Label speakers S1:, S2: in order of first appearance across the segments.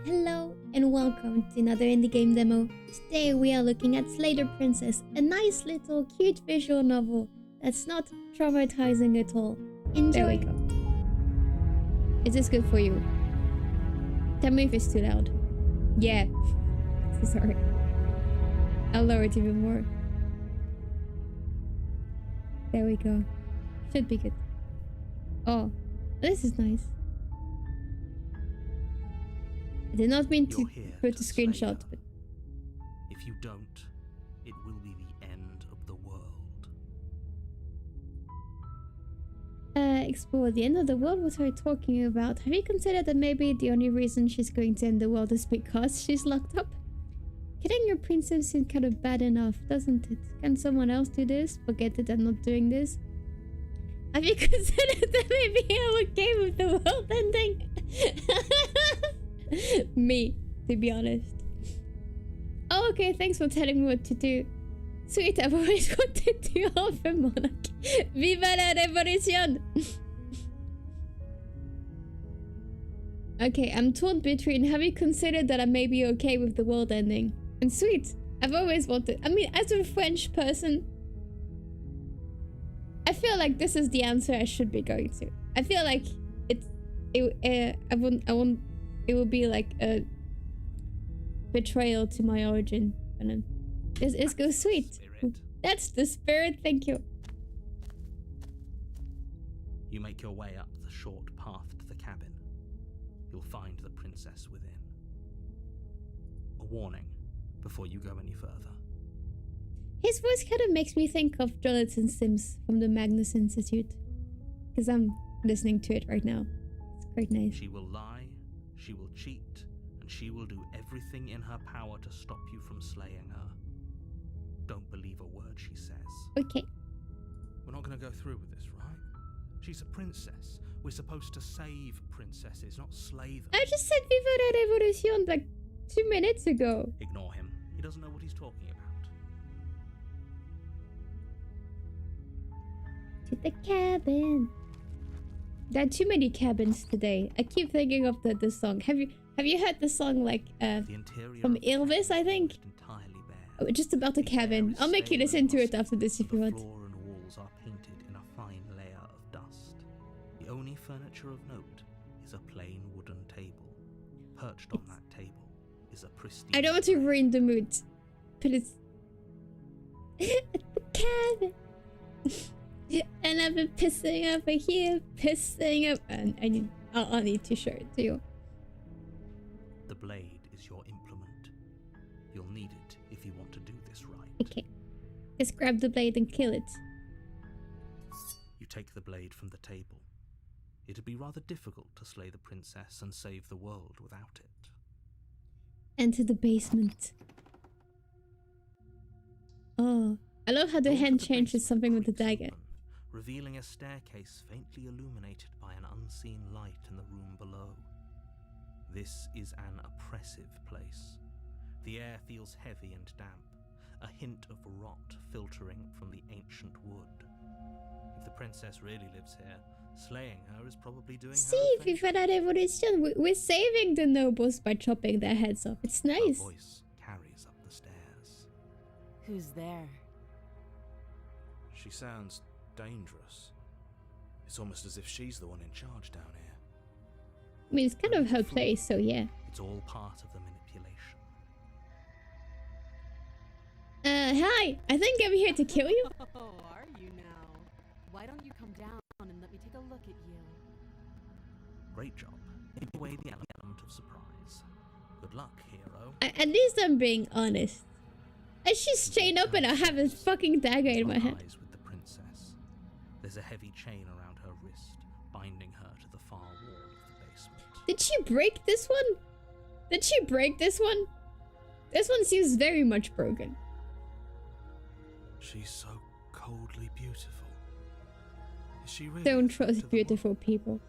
S1: Hello and welcome to another indie game demo. Today we are looking at Slay the Princess, a nice little cute visual novel that's not traumatizing at all. Enjoy! There we go. Is this good for you? Tell me if it's too loud. Yeah. So sorry. I'll lower it even more. There we go. Should be good. Oh, this is nice. I did not mean to put a screenshot, but...
S2: If you don't, it will be the end of the world.
S1: Explore the end of the world? What are you talking about? Have you considered that maybe the only reason she's going to end the world is because she's locked up? Killing your princess seems kind of bad enough, doesn't it? Can someone else do this? Forget it, I'm not doing this. Have you considered that maybe I'm okay with the world ending? Me, to be honest. Oh, okay, thanks for telling me what to do. Sweet, I've always wanted to offer monarch. Viva la revolution! Okay, I'm torn between have you considered that I may be okay with the world ending? And sweet, I've always wanted... I mean, as a French person, I feel like this is the answer I should be going to. I feel like it will be like a betrayal to my origin. And then this goes sweet.
S2: Spirit.
S1: That's the spirit, thank you.
S2: You make your way up the short path to the cabin. You'll find the princess within. A warning before you go any further.
S1: His voice kind of makes me think of Jonathan Sims from the Magnus Institute. Because I'm listening to it right now. It's quite nice.
S2: She will lie, she will cheat, and she will do everything in her power to stop you from slaying her. Don't believe a word she says.
S1: Okay.
S2: We're not going to go through with this, right? She's a princess. We're supposed to save princesses, not slay them.
S1: I just said Viva la Revolution like 2 minutes ago.
S2: Ignore him. He doesn't know what he's talking about.
S1: To the cabin. There are too many cabins today. I keep thinking of the song. Have you heard the song like from Elvis, I think?
S2: Entirely bare.
S1: Oh, just about the cabin. I'll make you listen to it after this if you want.
S2: The floor and walls are painted in a fine layer of dust. The only furniture of note is a plain wooden table. Perched on that table is a pristine...
S1: I don't want to ruin the mood, but it's at the cabin. And I've been pissing over here, pissing up, and I'll need to show it to you.
S2: The blade is your implement. You'll need it if you want to do this right.
S1: Okay, just grab the blade and kill it.
S2: You take the blade from the table. It'd be rather difficult to slay the princess and save the world without it.
S1: Enter the basement. Oh, I love how the hand changes something with the dagger.
S2: Revealing a staircase faintly illuminated by an unseen light in the room below. This is an oppressive place. The air feels heavy and damp, a hint of rot filtering from the ancient wood. If the princess really lives here, slaying her is probably doing
S1: See,
S2: her
S1: Viva la Revolution, we're saving the nobles by chopping their heads off. It's nice.
S2: Her voice carries up the stairs.
S3: Who's there?
S4: She sounds dangerous. It's almost as if she's the one in charge down here.
S1: I mean, it's kind of her place, so yeah.
S2: It's all part of the manipulation.
S1: Hi. I think I'm here to kill you.
S3: Oh, are you now? Why don't you come down and let me take a look at you?
S2: Great job. Take away the element of surprise. Good luck, hero.
S1: At least I'm being honest. And she's chained up and I have a fucking dagger in my hand.
S2: With the princess. There's a heavy chain around her wrist, binding her to the far wall of the basement.
S1: Did she break this one? Did she break this one? This one seems very much broken.
S4: She's so coldly beautiful. Is she really?
S1: Don't
S4: a threat to
S1: trust
S4: the
S1: beautiful people.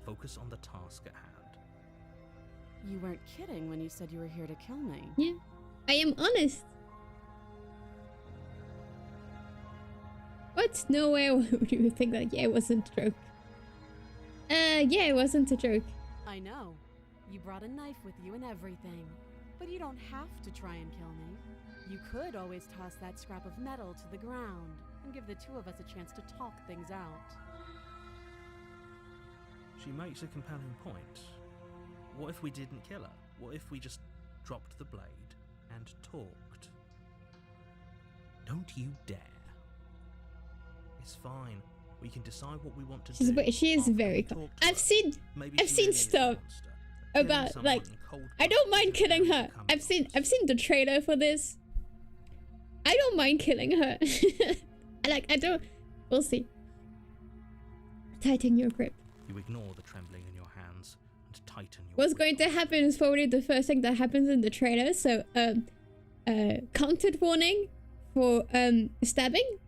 S2: Focus on the task at hand.
S3: You weren't kidding when you said you were here to kill me.
S1: Yeah, I am honest. What? No way would you think that? Yeah, it wasn't a joke. Yeah, it wasn't a joke.
S3: I know. You brought a knife with you and everything. But you don't have to try and kill me. You could always toss that scrap of metal to the ground and give the two of us a chance to talk things out.
S2: She makes a compelling point. What if we didn't kill her? What if we just dropped the blade and talked? Don't you dare. It's fine. We can decide what we want to do.
S1: She is very calm. I've seen stuff about, like, I don't mind killing her. I've seen the trailer for this. I don't mind killing her. We'll see. Tighten your grip.
S2: You ignore the trembling in your hands and tighten your
S1: What's
S2: grip.
S1: going to happen is probably the first thing that happens in the trailer. So, content warning for stabbing.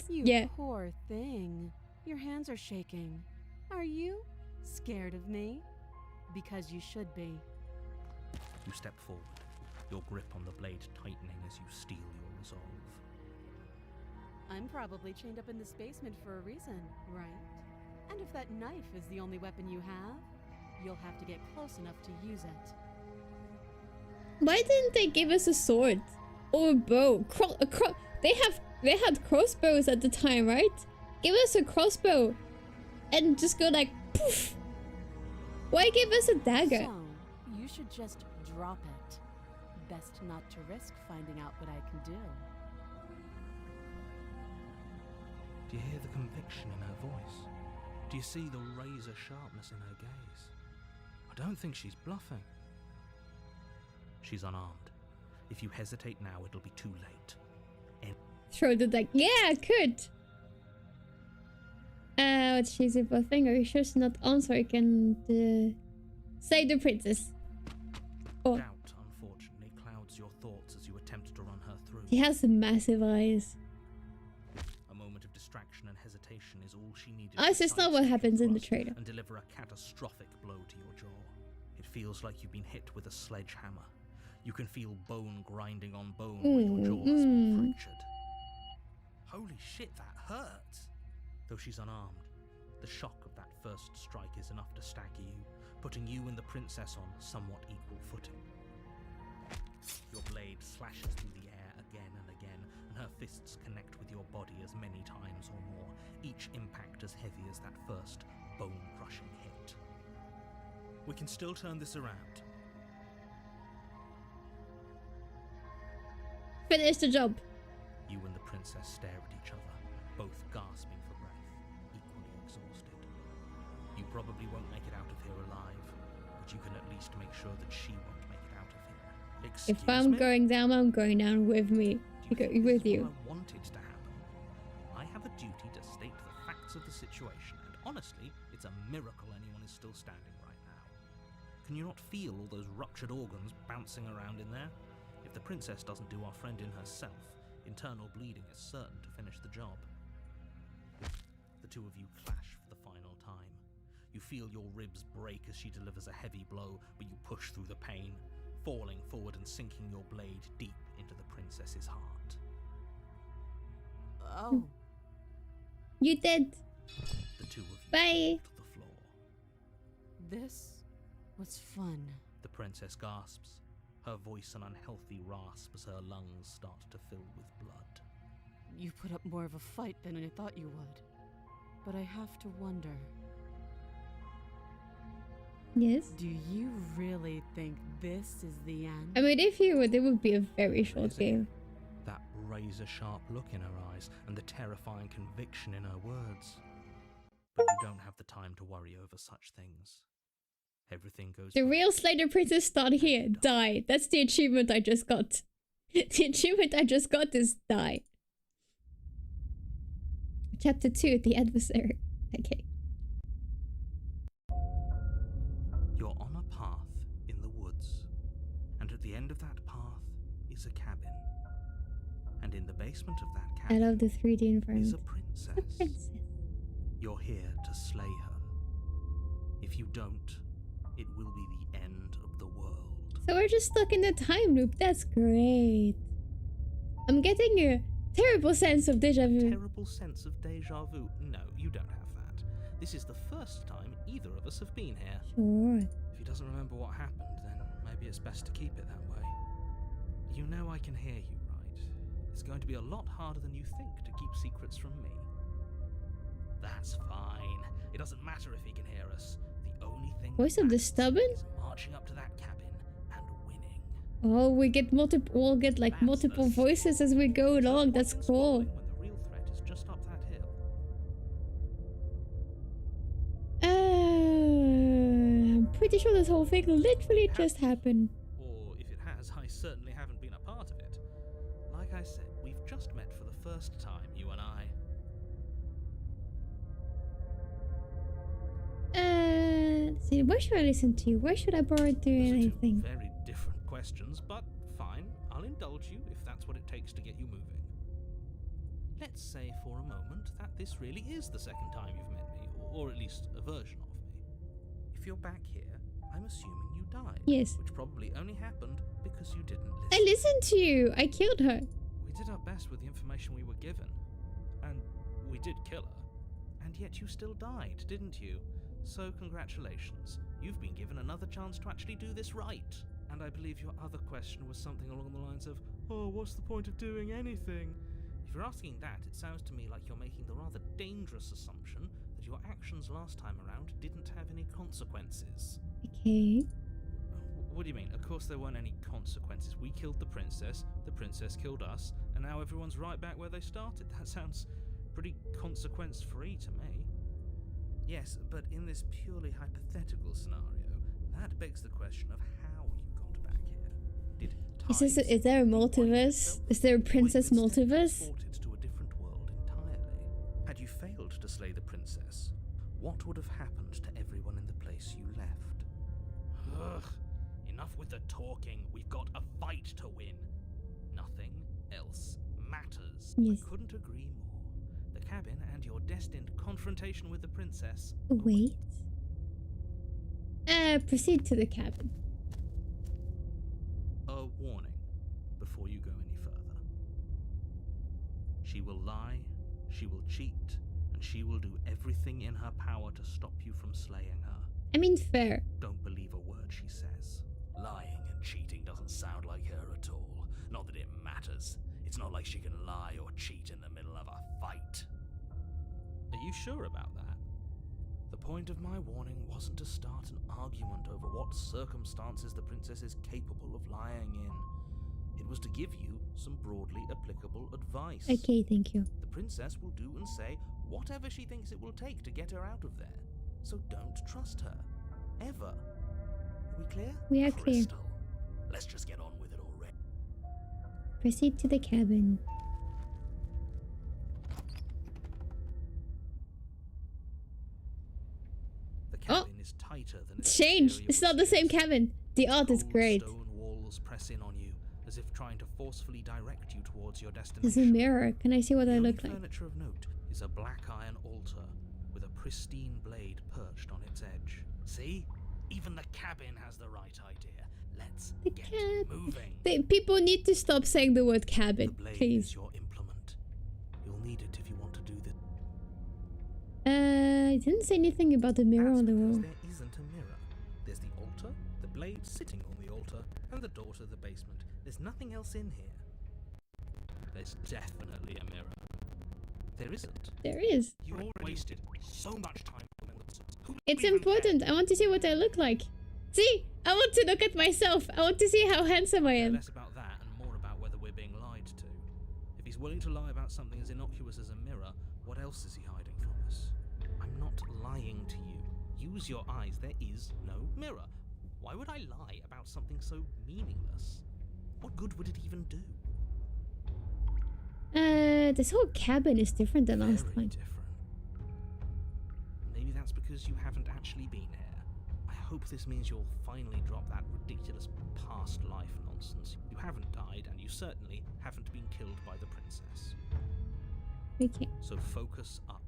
S3: You poor thing. Your hands are shaking. Are you scared of me? Because you should be.
S2: You step forward, your grip on the blade tightening as you steel your resolve.
S3: I'm probably chained up in this basement for a reason, right? And if that knife is the only weapon you have, you'll have to get close enough to use it.
S1: Why didn't they give us a sword or a bow? They had crossbows at the time, right? Give us a crossbow and just go like poof. Why give us a dagger?
S3: So, you should just drop it. Best not to risk finding out what I can do.
S2: Do you hear the conviction in her voice? Do you see the razor sharpness in her gaze? I don't think she's bluffing. She's unarmed. If you hesitate now, it'll be too late.
S1: Throw the deck. Yeah, I could. What's she's bluffing? Are you sure she's not on so I can save the princess? Oh.
S2: Doubt, unfortunately, clouds your thoughts as you attempt to run her through.
S1: She has some massive eyes.
S2: A moment of distraction and hesitation is all she needed.
S1: It's not what happens in the trailer.
S2: And deliver a catastrophic blow to your jaw. It feels like you've been hit with a sledgehammer. You can feel bone grinding on bone where your jaw's been fractured. Holy shit, that hurts! Though she's unarmed, the shock of that first strike is enough to stagger you, putting you and the princess on somewhat equal footing. Your blade slashes through the air again and again, and her fists connect with your body as many times or more, each impact as heavy as that first bone-crushing hit. We can still turn this around.
S1: Finish the job.
S2: You and the princess stare at each other, both gasping for breath, equally exhausted. You probably won't make it out of here alive, but you can at least make sure that she won't make it out of here. Excuse
S1: if I'm
S2: me?
S1: going down, I'm going down with me. With you.
S2: I wanted to happen. I have a duty to state the facts of the situation, and honestly, it's a miracle anyone is still standing right now. Can you not feel all those ruptured organs bouncing around in there? If the princess doesn't do our friend in herself, internal bleeding is certain to finish the job. The two of you clash for the final time. You feel your ribs break as she delivers a heavy blow, but you push through the pain, falling forward and sinking your blade deep into the princess's heart.
S3: Oh.
S1: You did.
S2: The two of you
S1: Bye.
S2: fall to the floor.
S3: This was fun.
S2: The princess gasps, her voice an unhealthy rasp as her lungs start to fill with blood.
S3: You put up more of a fight than I thought you would. But I have to wonder.
S1: Yes.
S3: Do you really think this is the end?
S1: I mean, if you would, it would be a very short
S2: Is it?
S1: game.
S2: That razor-sharp look in her eyes and the terrifying conviction in her words. But you don't have the time to worry over such things. Everything goes...
S1: The real Slater Princess start here. Die. That's the achievement I just got. The achievement I just got is die. Chapter 2, The Adversary. Okay.
S2: You're on a path in the woods, and at the end of that path is a cabin. And in the basement of that
S1: I
S2: cabin
S1: love the 3D
S2: is
S1: environment.
S2: a princess.
S1: The princess.
S2: You're here to slay her. If you don't, it will be the end of the world.
S1: So we're just stuck in the time loop. That's great. I'm getting a terrible sense of deja vu.
S2: Terrible sense of deja vu? No, you don't have that. This is the first time either of us have been here.
S1: Sure.
S4: If he doesn't remember what happened, then maybe it's best to keep it that way.
S2: You know I can hear you, right? It's going to be a lot harder than you think to keep secrets from me. That's fine. It doesn't matter if he can hear us. The only thing
S1: Voice
S2: that
S1: of the
S2: matters
S1: stubborn?
S2: is marching up to that cabin and winning.
S1: Oh, we get multiple. We'll get like
S2: That's
S1: multiple
S2: the
S1: voices as we go along. That's cool.
S2: When the real threat is just up that hill.
S1: I'm pretty sure this whole thing literally just happened.
S2: Or if it has, I certainly haven't been a part of it. Like I said, we've just met for the first time, you and I.
S1: Let's see, where should I listen to? Where should I borrow to
S2: Those are two
S1: anything?
S2: very different questions, but fine. I'll indulge you if that's what it takes to get you moving. Let's say for a moment that this really is the second time you've met me, or at least a version of me. If you're back here, I'm assuming you died.
S1: Yes.
S2: Which probably only happened because you didn't listen.
S1: I listened to you. I killed her.
S2: We did our best with the information we were given. And we did kill her. And yet you still died, didn't you? So congratulations. You've been given another chance to actually do this right. And I believe your other question was something along the lines of, oh, what's the point of doing anything? If you're asking that, it sounds to me like you're making the rather dangerous assumption that your actions last time around didn't have any consequences.
S1: Okay.
S2: What do you mean? Of course there weren't any consequences. We killed the princess killed us, and now everyone's right back where they started. That sounds pretty consequence-free to me. Yes, but in this purely hypothetical scenario, that begs the question of how you got back here. Did
S1: Is there a multiverse? Is there a princess multiverse?
S2: Transported to a different world entirely. Had you failed to slay the princess, what would have happened to everyone in the place you left? Ugh. Enough with the talking. We've got a fight to win. Nothing else matters.
S1: Yes.
S2: I couldn't agree more. The cabin and your destined confrontation with the princess.
S1: Wait. Proceed to the cabin.
S2: A warning before you go any further. She will lie, she will cheat, and she will do everything in her power to stop you from slaying her.
S1: I mean, fair.
S2: Don't believe a word she says.
S5: Lying and cheating doesn't sound like her at all. Not that it matters. It's not like she can lie or cheat in the middle of a fight.
S2: Are you sure about that? The point of my warning wasn't to start an argument over what circumstances the princess is capable of lying in. It was to give you some broadly applicable advice.
S1: Okay, thank you.
S2: The princess will do and say whatever she thinks it will take to get her out of there. So don't trust her. Ever. Are we clear?
S1: We are clear.
S5: Crystal, let's just get on with it already.
S1: Proceed to the cabin.
S2: The cabin is tighter than
S1: It's changed.
S2: exterior
S1: It's not the same
S2: walls.
S1: cabin. The art is
S2: Cold
S1: great.
S2: Stone walls press in on you, as if trying to forcefully direct you towards your destination.
S1: There's a mirror. Can I see what
S2: The
S1: I
S2: only
S1: look like?
S2: furniture of note is a black iron altar with a pristine blade perched on its edge. See? Even the cabin has the right idea. Let's
S1: The
S2: get
S1: cab.
S2: moving.
S1: People need to stop saying the word
S2: The
S1: cabin,
S2: blade
S1: please.
S2: is your implement. You'll need it if you want to do this.
S1: It didn't say anything about the mirror
S2: That's
S1: on the
S2: because
S1: wall.
S2: there isn't a mirror. There's the altar, the blade sitting on the altar, and the door to the basement. There's nothing else in here. There's definitely a mirror. There isn't.
S1: There is.
S2: You already wasted so much time on this. Who
S1: It's
S2: even
S1: important. I want to see what I look like. See? I want to look at myself. I want to see how handsome I
S2: cares?
S1: am.
S2: Less about that and more about whether we're being lied to. If he's willing to lie about something as innocuous as a mirror, what else is he hiding from us? I'm not lying to you. Use your eyes. There is no mirror. Why would I lie about something so meaningless? What good would it even do?
S1: This whole cabin is different than last
S2: Very
S1: time.
S2: different. Maybe that's because you haven't actually been here. I hope this means you'll finally drop that ridiculous past life nonsense. You haven't died, and you certainly haven't been killed by the princess.
S1: Okay.
S2: So focus up.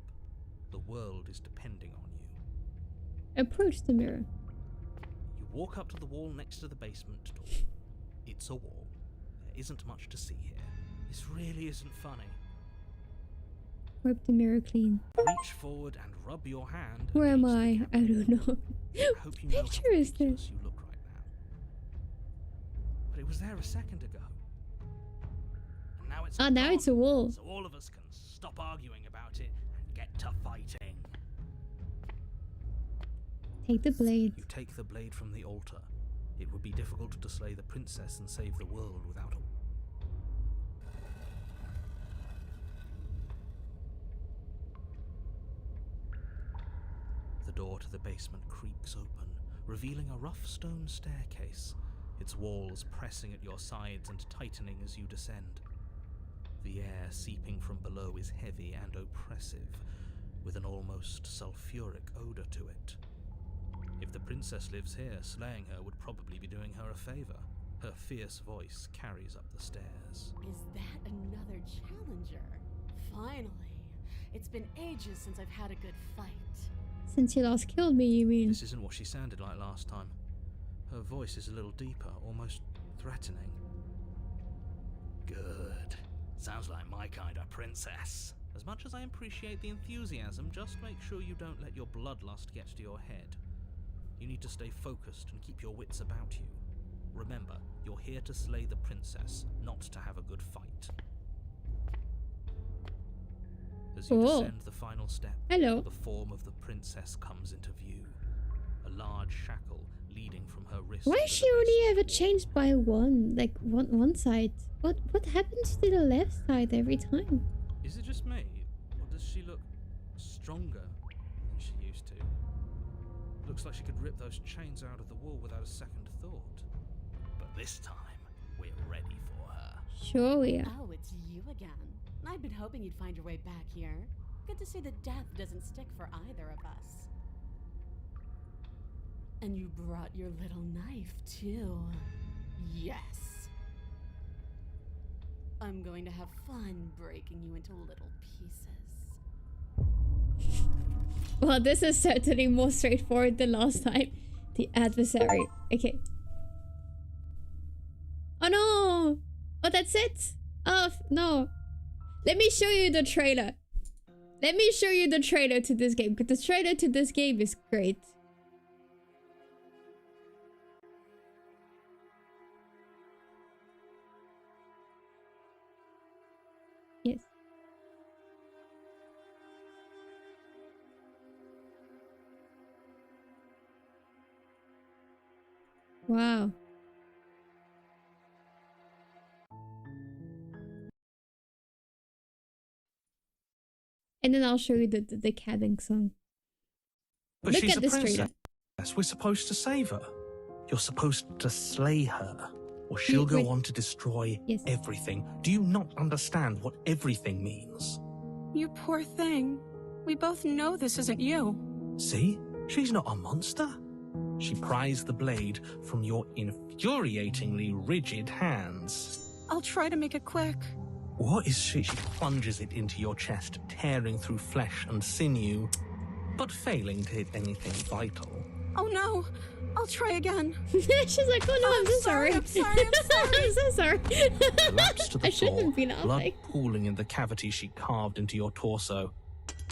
S2: The world is depending on you.
S1: Approach the mirror.
S2: You walk up to the wall next to the basement door. It's a wall. There isn't much to see here. This really isn't funny.
S1: Wipe the mirror clean.
S2: Reach forward and rub your hand.
S1: Where am
S2: against the
S1: I? I
S2: camera.
S1: don't know.
S2: I hope you know how
S1: Picture is
S2: ridiculous
S1: this?
S2: you look right now. But it was there a second ago. And now it's
S1: Ah, now it's a wall.
S5: So all of us can stop arguing about it and get to fighting.
S1: Take the blade.
S2: You take the blade from the altar. It would be difficult to slay the princess and save the world without a... The door to the basement creaks open, revealing a rough stone staircase, its walls pressing at your sides and tightening as you descend. The air seeping from below is heavy and oppressive, with an almost sulphuric odor to it. If the princess lives here, slaying her would probably be doing her a favor. Her fierce voice carries up the stairs.
S3: Is that another challenger? Finally. It's been ages since I've had a good fight.
S1: Since you last killed me, you mean?
S2: This isn't what she sounded like last time. Her voice is a little deeper, almost threatening.
S5: Good. Sounds like my kind of princess.
S2: As much as I appreciate the enthusiasm, just make sure you don't let your bloodlust get to your head. You need to stay focused and keep your wits about you. Remember, you're here to slay the princess, not to have a good fight. As you
S1: Oh.
S2: descend the final step,
S1: Hello.
S2: the form of the princess comes into view. A large shackle leading from her wrist.
S1: Why
S2: to
S1: is
S2: the
S1: she only
S2: base of
S1: ever
S2: the wall.
S1: changed by one? Like one side? What happens to the left side every time?
S2: Is it just me, or does she look stronger than she used to? Looks like she could rip those chains out of the wall without a second thought.
S5: But this time, we're ready for her.
S1: Sure we are.
S3: Oh, it's you again. I'd been hoping you'd find your way back here. Good to see that death doesn't stick for either of us. And you brought your little knife, too. Yes. I'm going to have fun breaking you into little pieces.
S1: Well, this is certainly more straightforward than last time. The adversary. Okay. Oh no! Oh, that's it? Oh, no. Let me show you the trailer. Let me show you the trailer to this game, because the trailer to this game is great. Yes. Wow. And then I'll show you the cabin song.
S4: But
S1: Look
S4: she's
S1: at
S4: a
S1: this
S4: princess.
S1: trailer.
S4: We're supposed to save her. You're supposed to slay her, or she'll go
S1: wait.
S4: on to destroy
S1: Yes.
S4: everything. Do you not understand what everything means?
S6: You poor thing. We both know this isn't you.
S4: See? She's not a monster. She pries the blade from your infuriatingly rigid hands.
S6: I'll try to make it quick.
S4: What is she? She plunges it into your chest, tearing through flesh and sinew, but failing to hit anything vital.
S6: Oh no! I'll try again.
S1: She's like, oh no, I'm so sorry.
S6: I'm sorry, I'm sorry.
S1: I'm so sorry.
S4: Collapse to the
S1: I
S4: floor,
S1: shouldn't be
S4: blood
S1: laughing.
S4: pooling in the cavity she carved into your torso.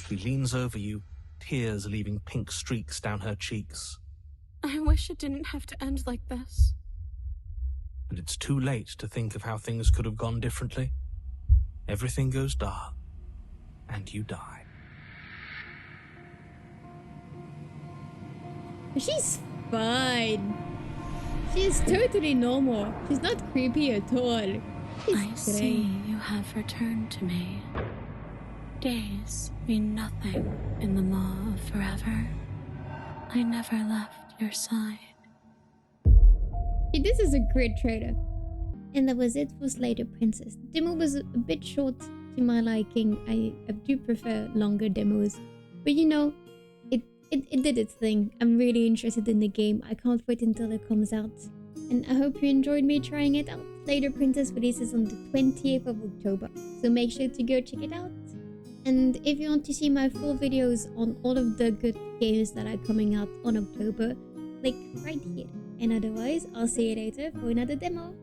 S4: She leans over you, tears leaving pink streaks down her cheeks.
S6: I wish it didn't have to end like this.
S4: And it's too late to think of how things could have gone differently. Everything goes dark, and you die.
S1: She's fine. She's totally normal. She's not creepy at all. She's
S6: I
S1: great.
S6: see you have returned to me. Days mean nothing in the maw of forever. I never left your side.
S1: Okay, this is a great trailer. And that was it for Slater Princess. The demo was a bit short to my liking. I do prefer longer demos. But you know, it did its thing. I'm really interested in the game. I can't wait until it comes out. And I hope you enjoyed me trying it out. Slater Princess releases on the 20th of October. So make sure to go check it out. And if you want to see my full videos on all of the good games that are coming out on October, click right here. And otherwise, I'll see you later for another demo.